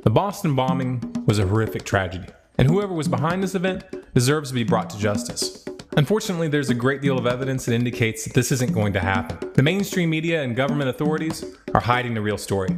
The Boston bombing was a horrific tragedy, and whoever was behind this event deserves to be brought to justice. Unfortunately, there's a great deal of evidence that indicates that this isn't going to happen. The mainstream media and government authorities are hiding the real story.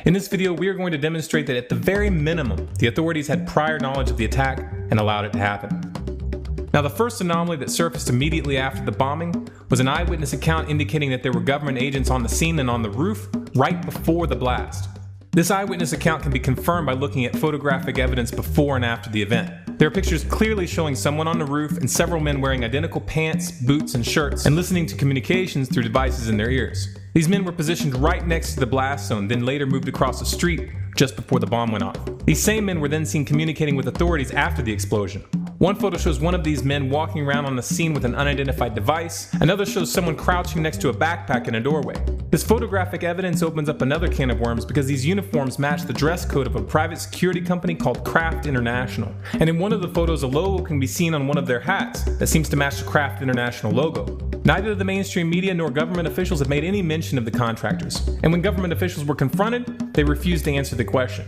In this video, we are going to demonstrate that at the very minimum, the authorities had prior knowledge of the attack and allowed it to happen. Now, the first anomaly that surfaced immediately after the bombing was an eyewitness account indicating that there were government agents on the scene and on the roof right before the blast. This eyewitness account can be confirmed by looking at photographic evidence before and after the event. There are pictures clearly showing someone on the roof and several men wearing identical pants, boots, and shirts and listening to communications through devices in their ears. These men were positioned right next to the blast zone, then later moved across the street just before the bomb went off. These same men were then seen communicating with authorities after the explosion. One photo shows one of these men walking around on the scene with an unidentified device. Another shows someone crouching next to a backpack in a doorway. This photographic evidence opens up another can of worms because these uniforms match the dress code of a private security company called Kraft International. And in one of the photos, a logo can be seen on one of their hats that seems to match the Kraft International logo. Neither the mainstream media nor government officials have made any mention of the contractors. And when government officials were confronted, they refused to answer the question.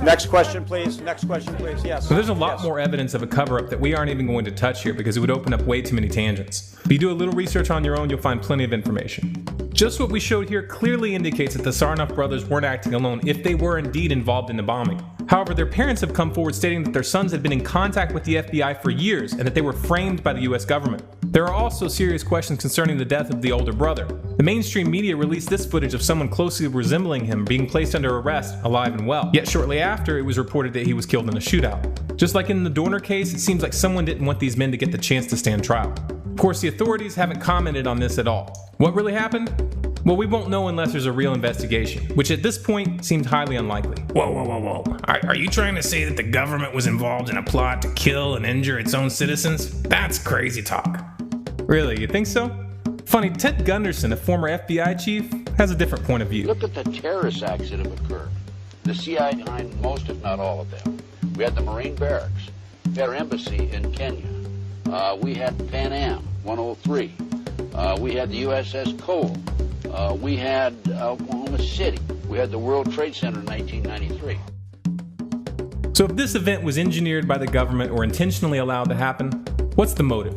Next question, please. Next question, please. Yes. So there's a lot more evidence of a cover-up that we aren't even going to touch here because it would open up way too many tangents. If you do a little research on your own, you'll find plenty of information. Just what we showed here clearly indicates that the Sarnoff brothers weren't acting alone if they were indeed involved in the bombing. However, their parents have come forward stating that their sons had been in contact with the FBI for years and that they were framed by the US government. There are also serious questions concerning the death of the older brother. The mainstream media released this footage of someone closely resembling him being placed under arrest, alive and well. Yet shortly after, it was reported that he was killed in a shootout. Just like in the Dorner case, it seems like someone didn't want these men to get the chance to stand trial. Of course, the authorities haven't commented on this at all. What really happened? Well, we won't know unless there's a real investigation, which at this point seems highly unlikely. Whoa. Are you trying to say that the government was involved in a plot to kill and injure its own citizens? That's crazy talk. Really, you think so? Funny, Ted Gunderson, a former FBI chief, has a different point of view. Look at the terrorist acts that have occurred. The CIA behind most, if not all of them. We had the Marine barracks. We had our embassy in Kenya. We had Pan Am 103. We had the USS Cole. We had Oklahoma City. We had the World Trade Center in 1993. So if this event was engineered by the government or intentionally allowed to happen, what's the motive?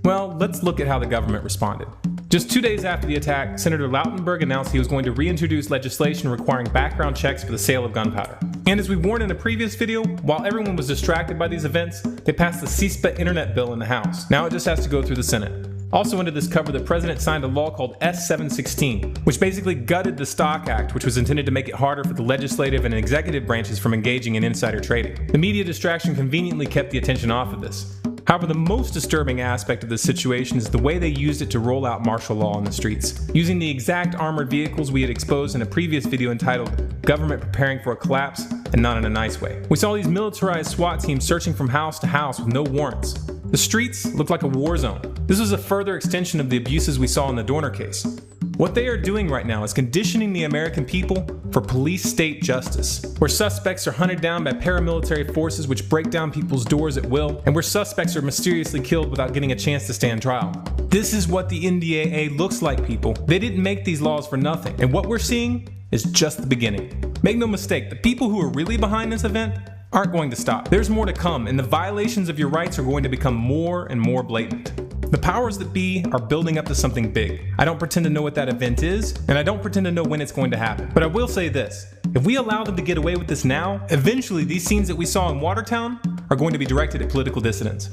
Well, let's look at how the government responded. Just 2 days after the attack, Senator Lautenberg announced he was going to reintroduce legislation requiring background checks for the sale of gunpowder. And as we warned in a previous video, while everyone was distracted by these events, they passed the CISPA internet bill in the House. Now it just has to go through the Senate. Also under this cover, the president signed a law called S-716, which basically gutted the Stock Act, which was intended to make it harder for the legislative and executive branches from engaging in insider trading. The media distraction conveniently kept the attention off of this. However, the most disturbing aspect of this situation is the way they used it to roll out martial law on the streets, using the exact armored vehicles we had exposed in a previous video entitled Government Preparing for a Collapse, and not in a nice way. We saw these militarized SWAT teams searching from house to house with no warrants. The streets looked like a war zone. This was a further extension of the abuses we saw in the Dorner case. What they are doing right now is conditioning the American people for police state justice, where suspects are hunted down by paramilitary forces which break down people's doors at will, and where suspects are mysteriously killed without getting a chance to stand trial. This is what the NDAA looks like, people. They didn't make these laws for nothing, and what we're seeing is just the beginning. Make no mistake, the people who are really behind this event aren't going to stop. There's more to come, and the violations of your rights are going to become more and more blatant. The powers that be are building up to something big. I don't pretend to know what that event is, and I don't pretend to know when it's going to happen. But I will say this, if we allow them to get away with this now, eventually these scenes that we saw in Watertown are going to be directed at political dissidents.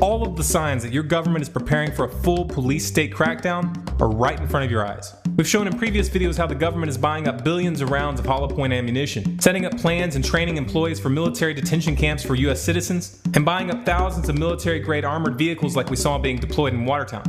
All of the signs that your government is preparing for a full police state crackdown are right in front of your eyes. We've shown in previous videos how the government is buying up billions of rounds of hollow point ammunition, setting up plans and training employees for military detention camps for US citizens, and buying up thousands of military-grade armored vehicles like we saw being deployed in Watertown.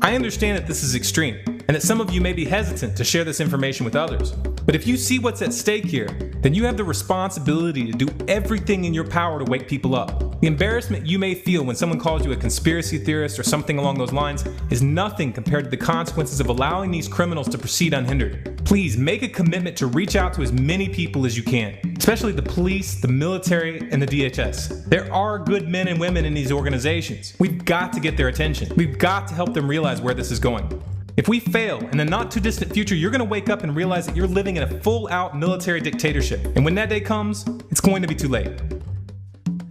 I understand that this is extreme, and that some of you may be hesitant to share this information with others. But if you see what's at stake here, then you have the responsibility to do everything in your power to wake people up. The embarrassment you may feel when someone calls you a conspiracy theorist or something along those lines is nothing compared to the consequences of allowing these criminals to proceed unhindered. Please make a commitment to reach out to as many people as you can, especially the police, the military, and the DHS. There are good men and women in these organizations. We've got to get their attention. We've got to help them realize where this is going. If we fail, in the not too distant future, you're going to wake up and realize that you're living in a full-out military dictatorship. And when that day comes, it's going to be too late.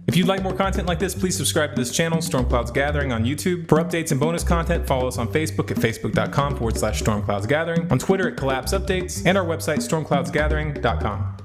If you'd like more content like this, please subscribe to this channel, Stormclouds Gathering on YouTube. For updates and bonus content, follow us on Facebook at facebook.com/StormcloudsGathering, on Twitter at Collapse Updates, and our website, stormcloudsgathering.com.